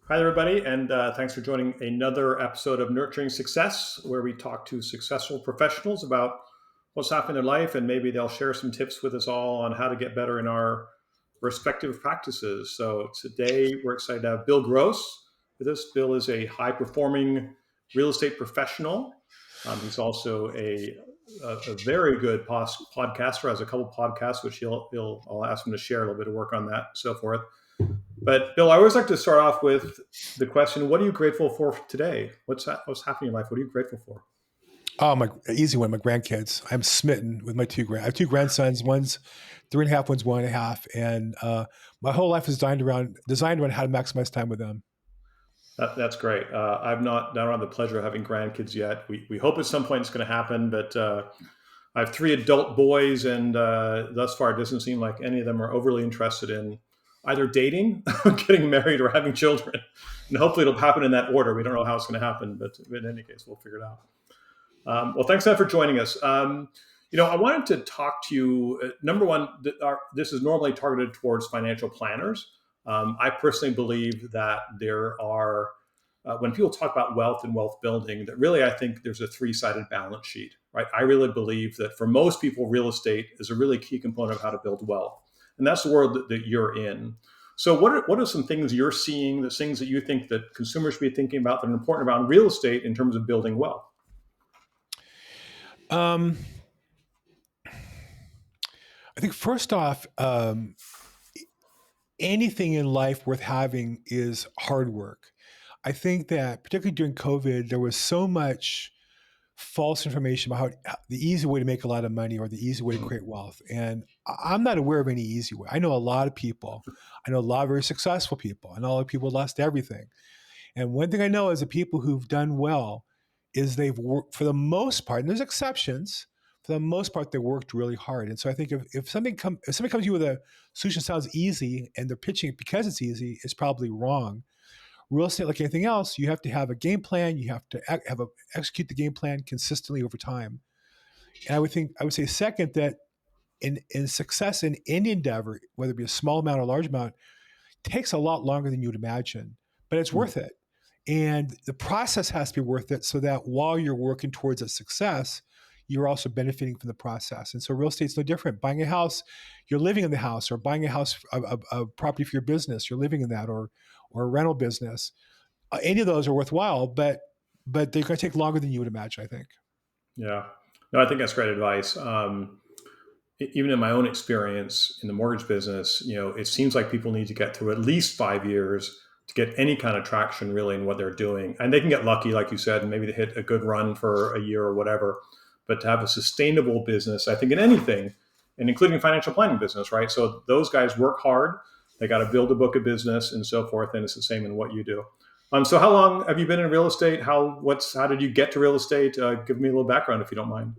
Hi, everybody, and thanks for joining another episode of Nurturing Success, where we talk to successful professionals about what's happening in their life, and maybe they'll share some tips with us all on how to get better in our respective practices. So today, we're excited to have Bill Gross with us. Bill is a high-performing real estate professional. He's also a very good podcaster. Has a couple podcasts, which I'll ask him to share a little bit of work on that, and so forth. But Bill, I always like to start off with the question: what are you grateful for today? What's happening in life? What are you grateful for? Oh, my easy one. My grandkids. I'm smitten with my I have two grandsons. One's 3.5. One's 1.5. And my whole life is designed around how to maximize time with them. That's great. I don't have the pleasure of having grandkids yet. We hope at some point it's going to happen, but I have three adult boys, and thus far it doesn't seem like any of them are overly interested in either dating, getting married, or having children. And hopefully it'll happen in that order. We don't know how it's going to happen, but in any case, we'll figure it out. Well, thanks, Ed, for joining us. I wanted to talk to you. Number one, this is normally targeted towards financial planners. I personally believe that there are, when people talk about wealth and wealth building, that really I think there's a three-sided balance sheet, right? I really believe that for most people, real estate is a really key component of how to build wealth. And that's the world that you're in. So what are some things you're seeing, the things that you think that consumers should be thinking about that are important about real estate in terms of building wealth? Um, I think first off, anything in life worth having is hard work. I think that particularly during COVID, there was so much false information about the easy way to make a lot of money or the easy way to create wealth. And I'm not aware of any easy way. I know a lot of people. I know a lot of very successful people. I know a lot of people lost everything. And one thing I know is the people who've done well is they've worked for the most part, and there's exceptions, for the most part, they worked really hard. And so I think if somebody comes to you with a solution that sounds easy and they're pitching it because it's easy, it's probably wrong. Real estate, like anything else, you have to have a game plan. You have to execute the game plan consistently over time. And I would say second that in success in any endeavor, whether it be a small amount or a large amount, takes a lot longer than you would imagine, but it's worth it. And the process has to be worth it so that while you're working towards a success, you're also benefiting from the process. And so real estate's no different. Buying a house, you're living in the house, or buying a house, a property for your business, you're living in that, or a rental business. Any of those are worthwhile, but they're going to take longer than you would imagine, I think. Yeah. No, I think that's great advice. Even in my own experience in the mortgage business, it seems like people need to get through at least 5 years to get any kind of traction really in what they're doing. And they can get lucky, like you said, and maybe they hit a good run for a year or whatever. But to have a sustainable business, I think in anything, and including financial planning business, right? So those guys work hard. They got to build a book of business and so forth. And it's the same in what you do. So how long have you been in real estate? How did you get to real estate? Give me a little background if you don't mind.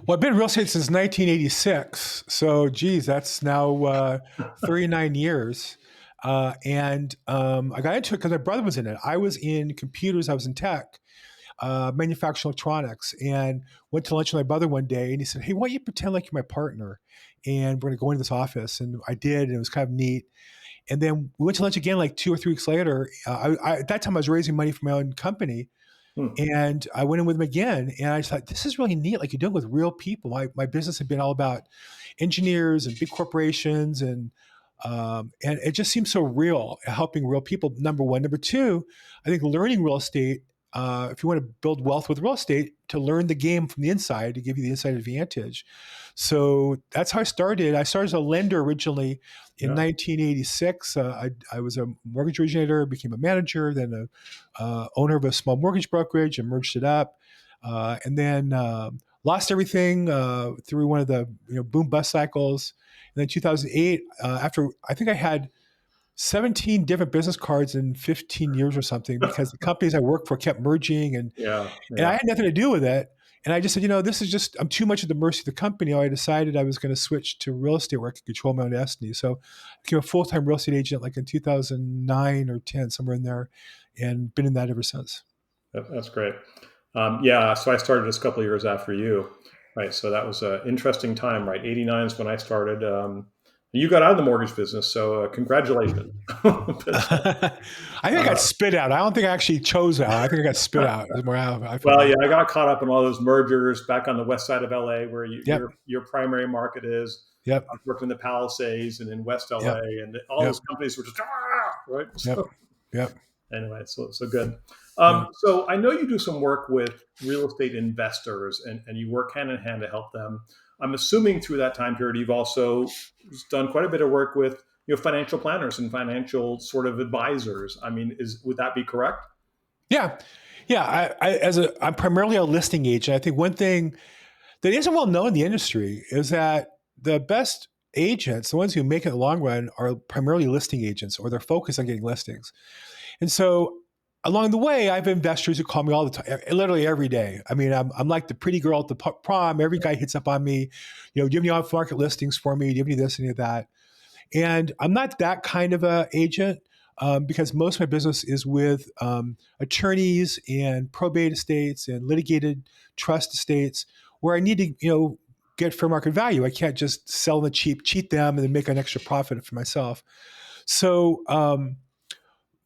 Well, I've been in real estate since 1986. So, geez, that's now 39 years. And I got into it because my brother was in it. I was in computers, I was in tech, manufacturing electronics, and went to lunch with my brother one day. And he said, "Hey, why don't you pretend like you're my partner? And we're going to go into this office." And I did, and it was kind of neat. And then we went to lunch again like 2 or 3 weeks later. At that time, I was raising money for my own company. Hmm. And I went in with him again, and I just thought, this is really neat. Like you're dealing with real people. My business had been all about engineers and big corporations, and it just seems so real, helping real people. Number one, number two, I think learning real estate. If you want to build wealth with real estate, to learn the game from the inside to give you the inside advantage. So that's how I started. I started as a lender originally in Yeah. 1986. I was a mortgage originator, became a manager, then a owner of a small mortgage brokerage, and merged it up, and then lost everything through one of the boom bust cycles. And then 2008, after I think I had 17 different business cards in 15 years or something because the companies I worked for kept merging Yeah. and I Yeah. had nothing to do with it. And I just said, this is just, I'm too much at the mercy of the company. I decided I was going to switch to real estate where I could control my own destiny. So I became a full-time real estate agent like in 2009 or 10, somewhere in there, and been in that ever since. That's great. Yeah. So I started just a couple of years after you, right? So that was an interesting time, right? '89 is when I started. And you got out of the mortgage business, so congratulations. But, I think I got uh, spit out. I don't think I actually chose out. I think I got spit out. Is more how I feel well, about yeah, it. I got caught up in all those mergers back on the west side of LA, where Yep. your primary market is. Yep. I worked in the Palisades and in West LA, Yep. and all those Yep. companies were just right. Yep. So Yep. anyway, so good. Yeah. So I know you do some work with real estate investors, and you work hand in hand to help them. I'm assuming through that time period, you've also done quite a bit of work with financial planners and financial sort of advisors. I mean, is would that be correct? Yeah. Yeah. I'm primarily a listing agent. I think one thing that isn't well known in the industry is that the best agents, the ones who make it in the long run, are primarily listing agents, or they're focused on getting listings. And so along the way, I have investors who call me all the time, literally every day. I mean, I'm like the pretty girl at the prom. Every guy hits up on me, do you have any off market listings for me? Do you have any this, any of that? And I'm not that kind of a agent, because most of my business is with attorneys and probate estates and litigated trust estates, where I need to, get fair market value. I can't just sell the cheap, cheat them, and then make an extra profit for myself. So,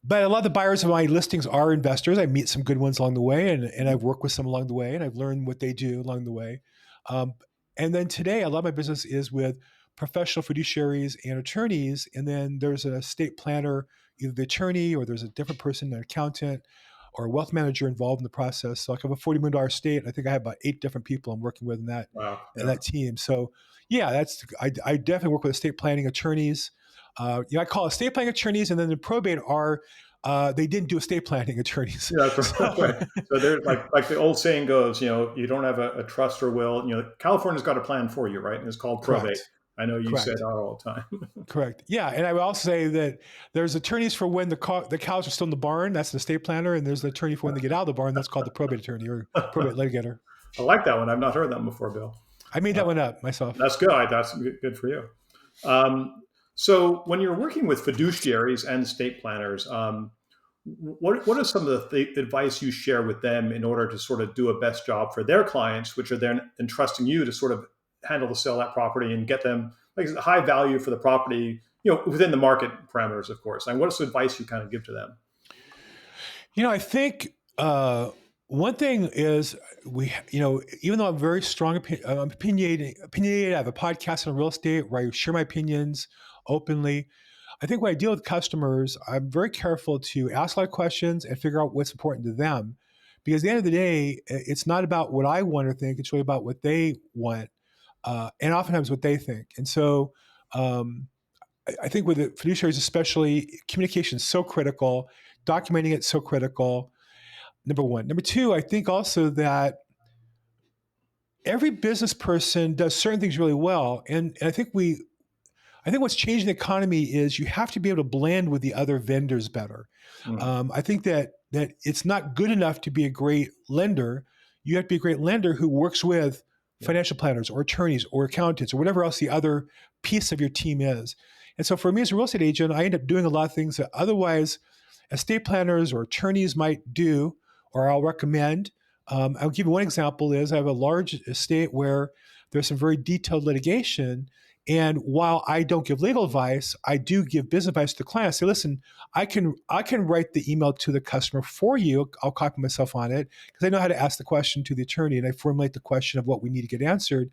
but a lot of the buyers of my listings are investors. I meet some good ones along the way, and I've worked with some along the way, and I've learned what they do along the way. Um, and then today, a lot of my business is with professional fiduciaries and attorneys. And then there's an estate planner, either the attorney, or there's a different person, an accountant or a wealth manager involved in the process. So I have a $40 million estate. I think I have about 8 different people I'm working with Wow. in Yeah. that team. So yeah, I definitely work with estate planning attorneys. I call estate planning attorneys, and then the probate are they didn't do estate planning attorneys. Yeah, that's So right. So there's like the old saying goes, you don't have a trust or will. California's got a plan for you, right? And it's called probate. correct, I know you say that correct, all the time. correct. Yeah, and I would also say that there's attorneys for when the cows are still in the barn. That's the estate planner, and there's the attorney for when they get out of the barn. That's called the probate attorney or probate litigator. I like that one. I've not heard that before, Bill. I made Uh, that one up myself. that's good. That's good for you. So when you're working with fiduciaries and estate planners, what are some of the advice you share with them in order to sort of do a best job for their clients, which are then entrusting you to sort of handle the sale of that property and get them like high value for the property, within the market parameters, of course. And what is the advice you kind of give to them? I think one thing is even though I'm very strong opinionated, I have a podcast on real estate where I share my opinions openly. I think when I deal with customers, I'm very careful to ask a lot of questions and figure out what's important to them. Because at the end of the day, it's not about what I want or think, it's really about what they want, and oftentimes what they think. And so um, I think with the fiduciaries, especially, communication is so critical, documenting it so critical. Number one. Number two, I think also that every business person does certain things really well. And I think what's changing the economy is you have to be able to blend with the other vendors better. Mm, I think that it's not good enough to be a great lender. You have to be a great lender who works with yeah. financial planners or attorneys or accountants or whatever else the other piece of your team is. And so for me as a real estate agent, I end up doing a lot of things that otherwise estate planners or attorneys might do, or I'll recommend. I'll give you one example is I have a large estate where there's some very detailed litigation. And while I don't give legal advice, I do give business advice to the client. I say, listen, I can write the email to the customer for you. I'll copy myself on it because I know how to ask the question to the attorney, and I formulate the question of what we need to get answered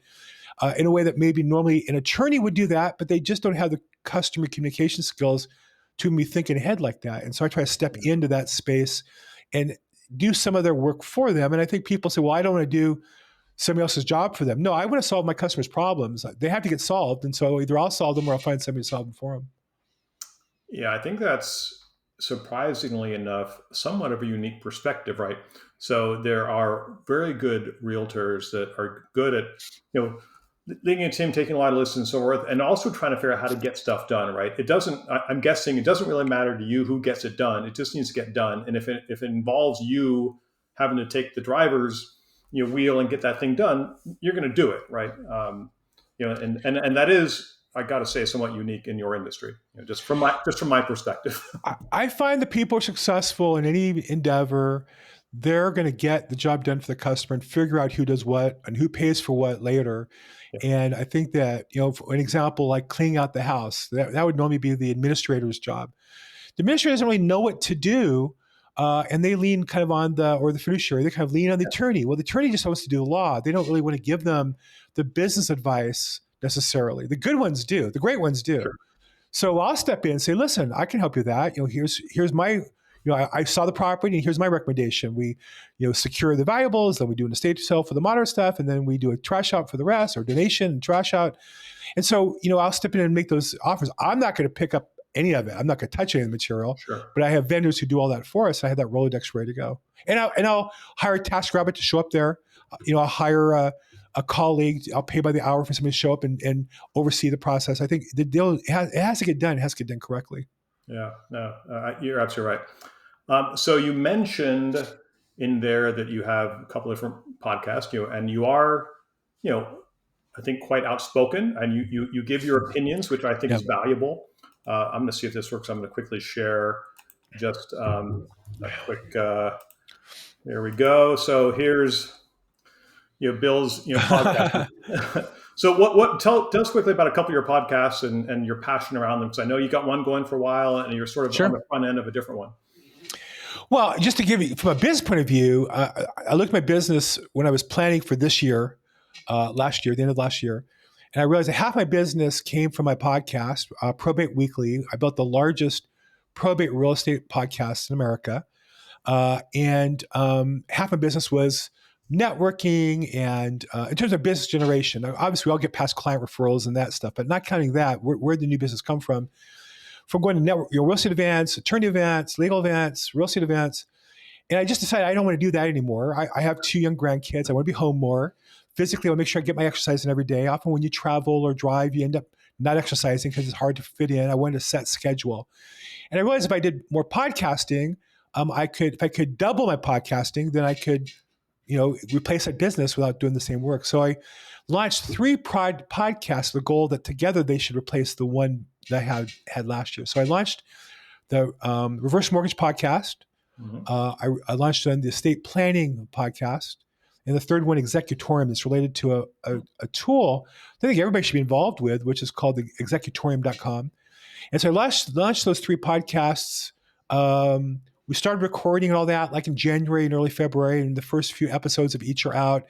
in a way that maybe normally an attorney would do that, but they just don't have the customer communication skills to be thinking ahead like that. And so I try to step into that space and do some of their work for them. And I think people say, well, I don't want to do somebody else's job for them. No, I want to solve my customers' problems. They have to get solved. And so either I'll solve them or I'll find somebody to solve them for them. Yeah, I think that's surprisingly enough somewhat of a unique perspective, right? So there are very good realtors that are good at, leading a team, taking a lot of lists and so forth, and also trying to figure out how to get stuff done, right? It doesn't, I'm guessing it doesn't really matter to you who gets it done. It just needs to get done. And if it involves you having to take the driver's, wheel and get that thing done, you're going to do it, right? And that is, I got to say, somewhat unique in your industry, just from my perspective. I find that people are successful in any endeavor they're going to get the job done for the customer and figure out who does what and who pays for what later. Yeah. And I think that, for an example, like cleaning out the house, that would normally be the administrator's job. The administrator doesn't really know what to do. And they lean kind of on or the fiduciary, they kind of lean on the attorney. Well, the attorney just wants to do the law. They don't really want to give them the business advice necessarily. The good ones do, the great ones do. Sure. So I'll step in and say, listen, I can help you with that. Here's my, I saw the property and here's my recommendation. We, secure the valuables, then we do an estate sale for the modern stuff, and then we do a trash out for the rest, or donation and trash out. And so, I'll step in and make those offers. I'm not going to pick up any of it. I'm not going to touch any of the material, Sure. but I have vendors who do all that for us. I have that Rolodex ready to go. And I'll hire a TaskRabbit to show up there. I'll hire a colleague. I'll pay by the hour for somebody to show up and oversee the process. I think the deal, it has to get done. It has to get done correctly. Yeah, no, you're absolutely right. So you mentioned in there that you have a couple of different podcasts, and you are, I think quite outspoken, and you give your opinions, which I think Yeah. is valuable. I'm going to see if this works. I'm going to quickly share just a quick. There we go. So here's Bill's podcast. So tell us quickly about a couple of your podcasts and your passion around them, because I know you got one going for a while and you're sort of Sure. on the front end of a different one. Well, just to give you from a business point of view, I looked at my business when I was planning for this year, last year, the end of last year, and I realized that half my business came from my podcast, Probate Weekly. I built the largest probate real estate podcast in America, and half my business was networking and in terms of business generation. Now, obviously, we all get past client referrals and that stuff, but not counting that, where'd the new business come from? From going to network, real estate events, attorney events, legal events, real estate events. And I just decided I don't want to do that anymore. I have 2 young grandkids. I want to be home more. Physically, I want to make sure I get my exercise in every day. Often when you travel or drive, you end up not exercising because it's hard to fit in. I wanted a set schedule. And I realized if I did more podcasting, if I could double my podcasting, then I could, replace that business without doing the same work. So I launched 3 podcasts with the goal that together they should replace the one that I had last year. So I launched the Reverse Mortgage podcast. Mm-hmm. I launched the estate planning podcast. And the third one, Executorium, is related to a tool that I think everybody should be involved with, which is called the executorium.com. And so I launched those 3 podcasts. We started recording and all that like in January and early February, and the first few episodes of each are out.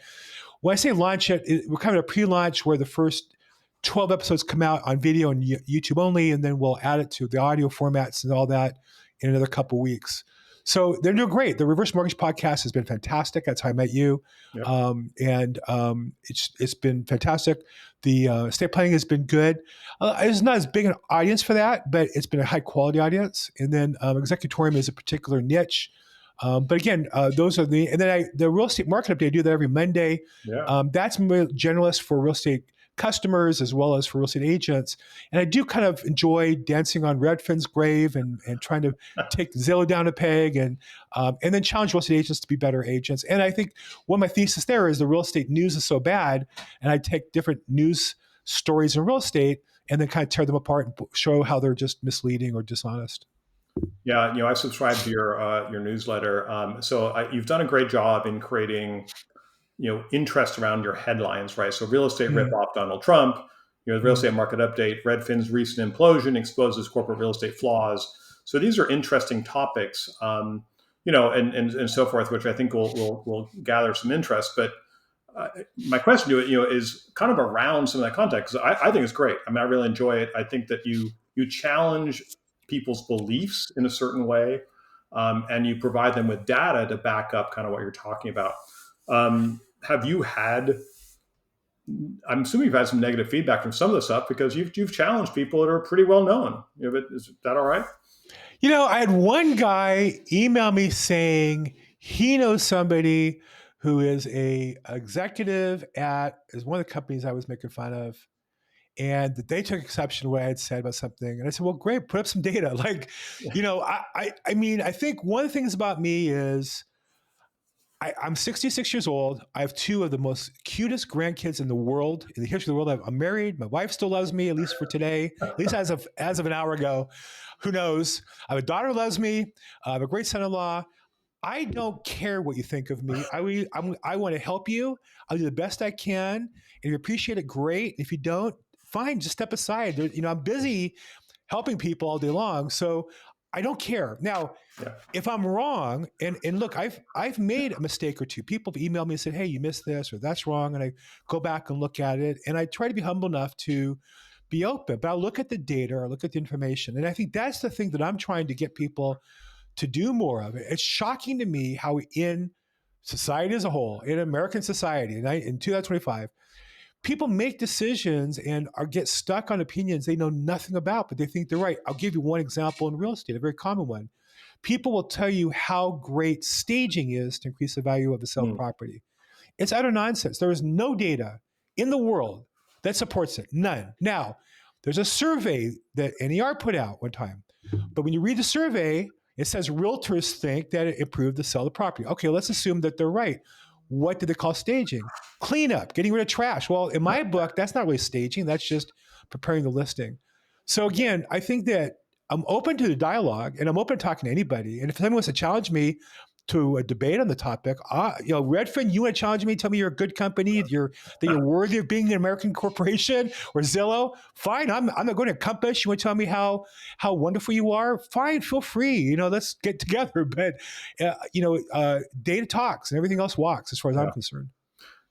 When I say launch we're kind of a pre-launch where the first 12 episodes come out on video and YouTube only, and then we'll add it to the audio formats and all that in another couple weeks. So they're doing great. The Reverse Mortgage podcast has been fantastic. That's how I met you. Yep. It's been fantastic. The estate planning has been good. It's not as big an audience for that, but it's been a high quality audience. And then Executorium is a particular niche. But again, those are the real estate market update. I do that every Monday. Yeah. That's more generalist for real estate customers as well as for real estate agents. And I do kind of enjoy dancing on Redfin's grave and trying to take Zillow down a peg and then challenge real estate agents to be better agents. And I think one of my thesis there is the real estate news is so bad, and I take different news stories in real estate and then kind of tear them apart and show how they're just misleading or dishonest. Yeah, I subscribe to your newsletter. So you've done a great job in creating interest around your headlines, right? So real estate rip-off Donald Trump, the real estate market update, Redfin's recent implosion exposes corporate real estate flaws. So these are interesting topics, and so forth, which I think will gather some interest. But my question to it, is kind of around some of that context, because I think it's great. I mean, I really enjoy it. I think that you challenge people's beliefs in a certain way, and you provide them with data to back up kind of what you're talking about. Have you had? I'm assuming you've had some negative feedback from some of the stuff because you've challenged people that are pretty well known. Is that all right? I had one guy email me saying he knows somebody who is a executive is one of the companies I was making fun of, and that they took exception to what I had said about something. And I said, well, great, put up some data. I mean, I think one of the things about me is I'm 66 years old. I have 2 of the most cutest grandkids in the world, in the history of the world. I'm married. My wife still loves me, at least for today, at least as of an hour ago. Who knows? I have a daughter who loves me. I have a great son-in-law. I don't care what you think of me. I want to help you. I'll do the best I can. If you appreciate it, great. If you don't, fine. Just step aside. I'm busy helping people all day long, so I don't care. Now, Yeah. if I'm wrong, and look, I've made a mistake or two. People have emailed me and said, "Hey, you missed this or that's wrong," and I go back and look at it, and I try to be humble enough to be open. But I'll look at the data or look at the information, and I think that's the thing that I'm trying to get people to do more of it. It's shocking to me how in society as a whole, in American society, in 2025, people make decisions and get stuck on opinions they know nothing about, but they think they're right. I'll give you one example in real estate, a very common one. People will tell you how great staging is to increase the value of the sale Mm. property. It's utter nonsense. There is no data in the world that supports it. None. Now, there's a survey that NER put out one time, but when you read the survey, it says realtors think that it improved the sale of the property. Okay, let's assume that they're right. What do they call staging? Cleanup, getting rid of trash. Well, in my book, that's not really staging. That's just preparing the listing. So again, I think that I'm open to the dialogue and I'm open to talking to anybody. And if someone wants to challenge me to a debate on the topic, Redfin, you want to challenge me? Tell me you're a good company, that you're worthy of being an American corporation, or Zillow. Fine, I'm not going to Compass. You want to tell me how wonderful you are? Fine, feel free. Let's get together. But data talks and everything else walks, as far as I'm Yeah. concerned.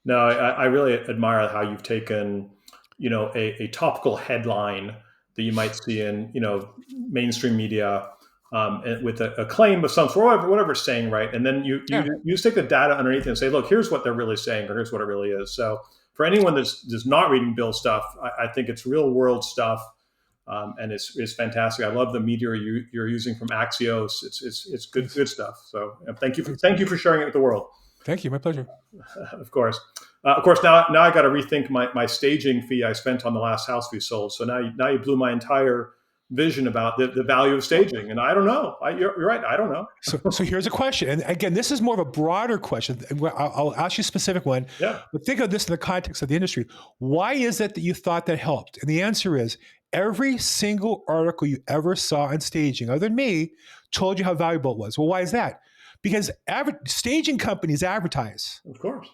No, I really admire how you've taken, a topical headline that you might see in, mainstream media, and with a claim of some sort, whatever it's saying, right? And then Yeah. you just take the data underneath it and say, look, here's what they're really saying, or here's what it really is. So for anyone that's not reading Bill stuff, I think it's real world stuff, and it's fantastic. I love the media you're using from Axios. It's good stuff. So thank you for sharing it with the world. Thank you. My pleasure. Of course. Of course, now I got to rethink my staging fee I spent on the last house we sold. So now you blew my entire vision about the value of staging. And I don't know. You're right. I don't know. So here's a question. And again, this is more of a broader question. I'll ask you a specific one, Yeah, but think of this in the context of the industry. Why is it that you thought that helped? And the answer is every single article you ever saw on staging, other than me, told you how valuable it was. Well, why is that? Because staging companies advertise. of course.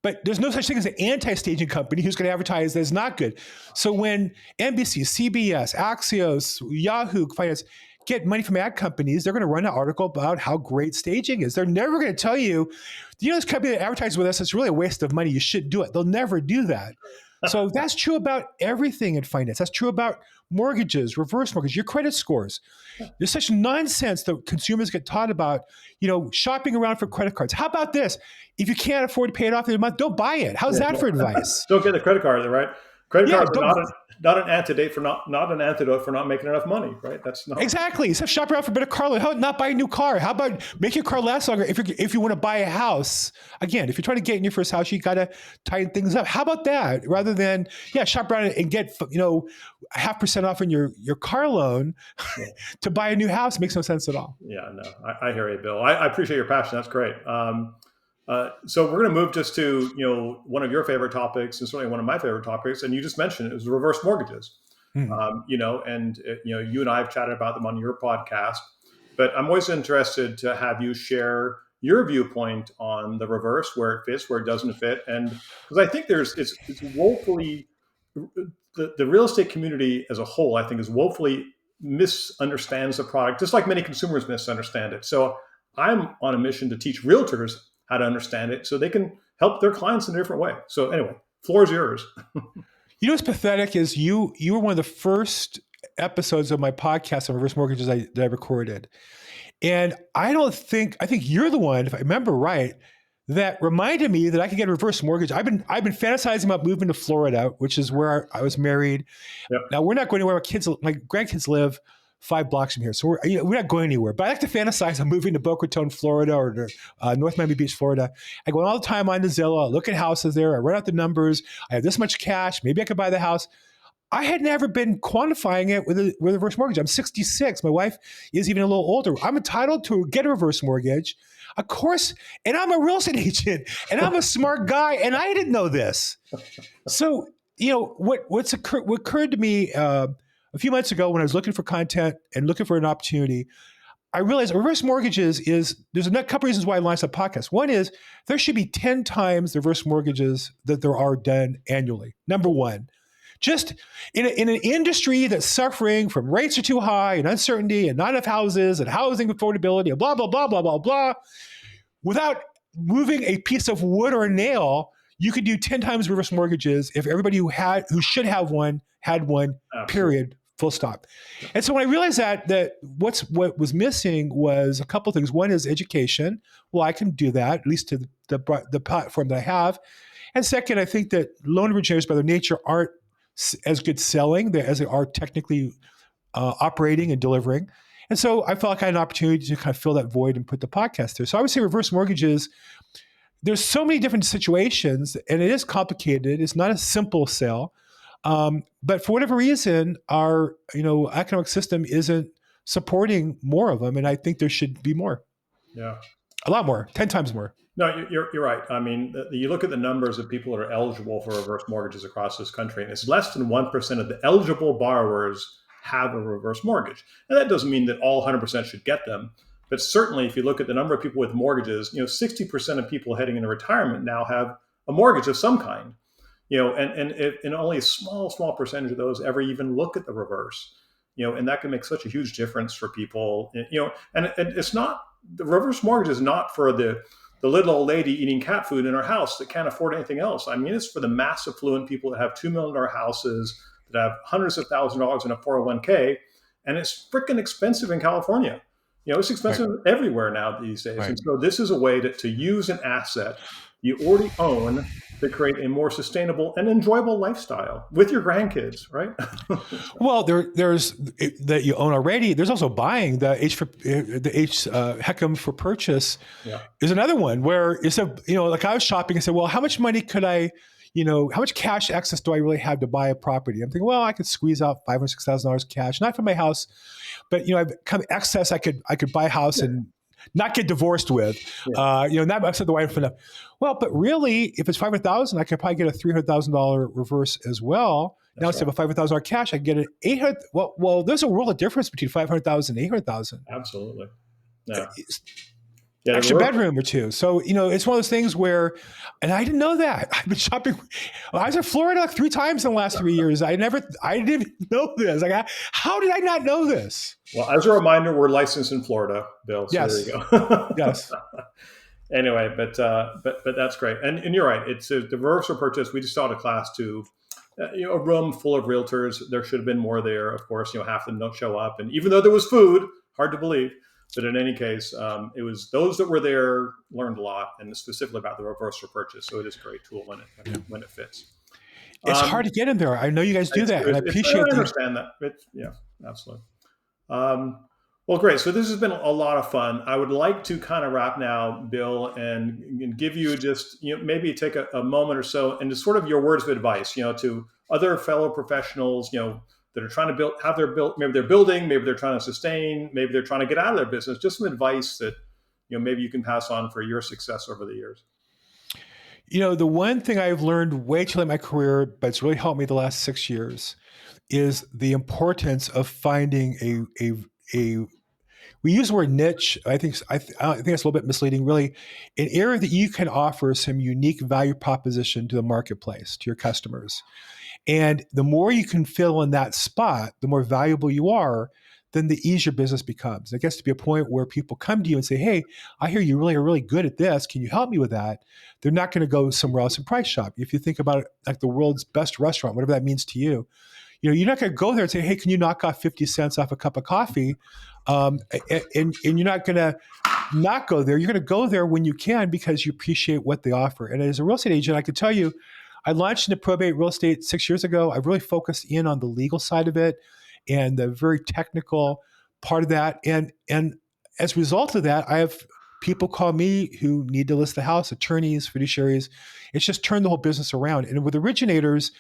But there's no such thing as an anti-staging company who's going to advertise that is not good. So when NBC, CBS, Axios, Yahoo Finance get money from ad companies, they're going to run an article about how great staging is. They're never going to tell you, this company that advertises with us, it's really a waste of money. You shouldn't do it. They'll never do that. So that's true about everything in finance. That's true about mortgages, reverse mortgage, your credit scores. There's such nonsense that consumers get taught about, shopping around for credit cards. How about this? If you can't afford to pay it off in a month, don't buy it. How's that for advice? Don't get the credit card, right? Credit Yeah, cards are not an antidote for not making enough money, right? That's not exactly. Instead of shop around for a better car loan, how about not buy a new car? How about make your car last longer? If you want to buy a house, again, if you're trying to get in your first house, you got to tighten things up. How about that? Rather than shop around and get 0.5% off on your car loan to buy a new house makes no sense at all. Yeah, no, I hear you, Bill. I appreciate your passion. That's great. So we're going to move just to one of your favorite topics, and certainly one of my favorite topics, and you just mentioned it was reverse mortgages. Hmm. You and I have chatted about them on your podcast, but I'm always interested to have you share your viewpoint on the reverse, where it fits, where it doesn't fit, and because I think it's woefully the real estate community as a whole, I think, is woefully misunderstands the product, just like many consumers misunderstand it. So I'm on a mission to teach realtors how to understand it so they can help their clients in a different way. So anyway, floor is yours. What's pathetic is you were one of the first episodes of my podcast on reverse mortgages that I recorded. And I think you're the one, if I remember right, that reminded me that I could get a reverse mortgage. I've been fantasizing about moving to Florida, which is where I was married. Yep. Now we're not going anywhere. My grandkids live 5 blocks from here, so we're not going anywhere. But I like to fantasize on moving to Boca Raton, Florida, or to North Miami Beach, Florida. I go all the time on the Zillow, I look at houses there, I run out the numbers. I have this much cash. Maybe I could buy the house. I had never been quantifying it with a reverse mortgage. I'm 66. My wife is even a little older. I'm entitled to get a reverse mortgage, of course, and I'm a real estate agent, and I'm a smart guy, and I didn't know this. So, what occurred to me a few months ago when I was looking for content and looking for an opportunity, I realized reverse mortgages there's a couple reasons why I launched a podcast. One is there should be 10 times the reverse mortgages that there are done annually. Number one, just in an industry that's suffering from rates are too high and uncertainty and not enough houses and housing affordability and blah, blah, blah, blah, blah, blah, without moving a piece of wood or a nail, you could do 10 times reverse mortgages if everybody who should have one had one, Absolutely. period, full stop. And so when I realized that what was missing was a couple of things. One is education. Well, I can do that, at least to the platform that I have. And second, I think that loan originators by their nature aren't as good selling as they are technically operating and delivering. And so I felt like I had an opportunity to kind of fill that void and put the podcast there. So I would say reverse mortgages, there's so many different situations and it is complicated. It's not a simple sell. But for whatever reason, our economic system isn't supporting more of them. And I think there should be more. Yeah. A lot more, 10 times more. No, you're right. I mean, you look at the numbers of people that are eligible for reverse mortgages across this country, and it's less than 1% of the eligible borrowers have a reverse mortgage. And that doesn't mean that all 100% should get them. But certainly, if you look at the number of people with mortgages, 60% of people heading into retirement now have a mortgage of some kind. And only a small percentage of those ever even look at the reverse. And that can make such a huge difference for people. And it's not, the reverse mortgage is not for the little old lady eating cat food in her house that can't afford anything else. I mean, it's for the mass affluent people that have $2 million houses, that have hundreds of thousands of dollars in a 401k, and it's freaking expensive in California. It's expensive everywhere now these days. Right. And so this is a way to use an asset you already own to create a more sustainable and enjoyable lifestyle with your grandkids, right? Well, there's that you own already. There's also buying the HECM for purchase is another one where it's like I was shopping and said, well, how much money could I, how much cash access do I really have to buy a property? I'm thinking, well, I could squeeze out $5,000 or $6,000 cash, not for my house, but I've come excess. I could buy a house and not get divorced with, not upset the wife enough. Well, but really, if it's $500,000, I could probably get a $300,000 reverse as well. That's now instead of a $500,000 cash, I get an $800,000. Well, there's a world of difference between $500,000 and $800,000. Absolutely. Yeah. Extra bedroom or two. So, it's one of those things where, and I didn't know that. I've been shopping. I was in Florida like 3 times in the last 3 years. I didn't even know this. Like, how did I not know this? Well, as a reminder, we're licensed in Florida, Bill. So yes. There you go. Yes. Anyway, but that's great. And you're right. It's the reverse purchase. We just taught a class to, a room full of realtors. There should have been more there. Of course, half of them don't show up. And even though there was food, hard to believe. But in any case, it was those that were there learned a lot, and specifically about the reverse purchase. So it is a great tool when it fits. It's hard to get in there. I know you guys do that, and I appreciate that. I understand that. Yeah, absolutely. Well, great. So this has been a lot of fun. I would like to kind of wrap now, Bill, and give you just maybe take a moment or so and just sort of your words of advice, to other fellow professionals, that are trying to maybe they're building, maybe they're trying to sustain, maybe they're trying to get out of their business. Just some advice that maybe you can pass on for your success over the years. The one thing I've learned way too late in my career, but it's really helped me the last 6 years, is the importance of finding a we use the word niche. I think that's a little bit misleading. Really, an area that you can offer some unique value proposition to the marketplace, to your customers. And the more you can fill in that spot, the more valuable you are, then the easier business becomes. It gets to be a point where people come to you and say, hey, I hear you really are really good at this. Can you help me with that? They're not going to go somewhere else and price shop. If you think about it like the world's best restaurant, whatever that means to you, you're not going to go there and say, hey, can you knock off 50 cents off a cup of coffee? And you're not going to not go there. You're going to go there when you can because you appreciate what they offer. And as a real estate agent, I can tell you, I launched into probate real estate 6 years ago. I've really focused in on the legal side of it and the very technical part of that. And as a result of that, I have people call me who need to list the house, attorneys, fiduciaries. It's just turned the whole business around. And with originators,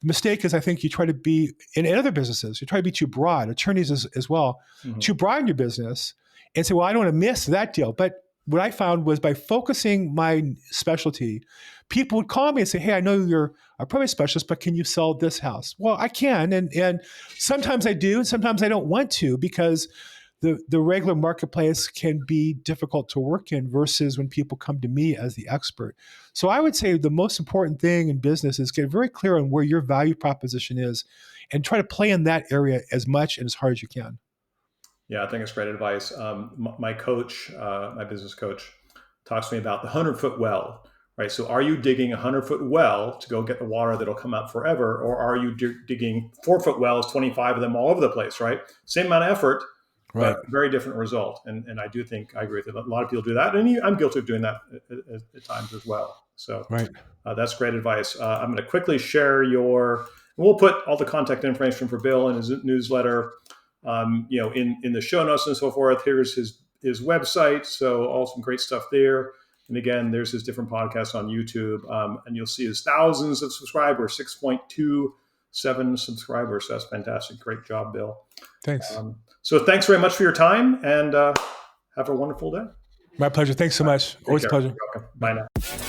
the mistake is I think you try to be, in other businesses, you try to be too broad, attorneys as well, too broad in your business and say, well, I don't want to miss that deal. But what I found was by focusing my specialty, people would call me and say, hey, I know you're a probate specialist, but can you sell this house? Well, I can. And sometimes I do, and sometimes I don't want to because the regular marketplace can be difficult to work in versus when people come to me as the expert. So I would say the most important thing in business is get very clear on where your value proposition is and try to play in that area as much and as hard as you can. Yeah, I think it's great advice. My coach, my business coach, talks to me about the 100-foot well, right? So are you digging a 100-foot well to go get the water that'll come out forever? Or are you digging 4-foot wells, 25 of them all over the place, right? Same amount of effort, Right. but very different result. And I do think I agree with it. A lot of people do that. And I'm guilty of doing that at times as well. So Right. that's great advice. I'm going to quickly share we'll put all the contact information for Bill and his newsletter, in the show notes and so forth. Here's his website. So all some great stuff there. And again, there's his different podcasts on YouTube. And you'll see his thousands of subscribers, 6.27 subscribers. So that's fantastic. Great job, Bill. Thanks. So thanks very much for your time, and have a wonderful day. My pleasure. Thanks so much. Always a pleasure. You're welcome. Bye now.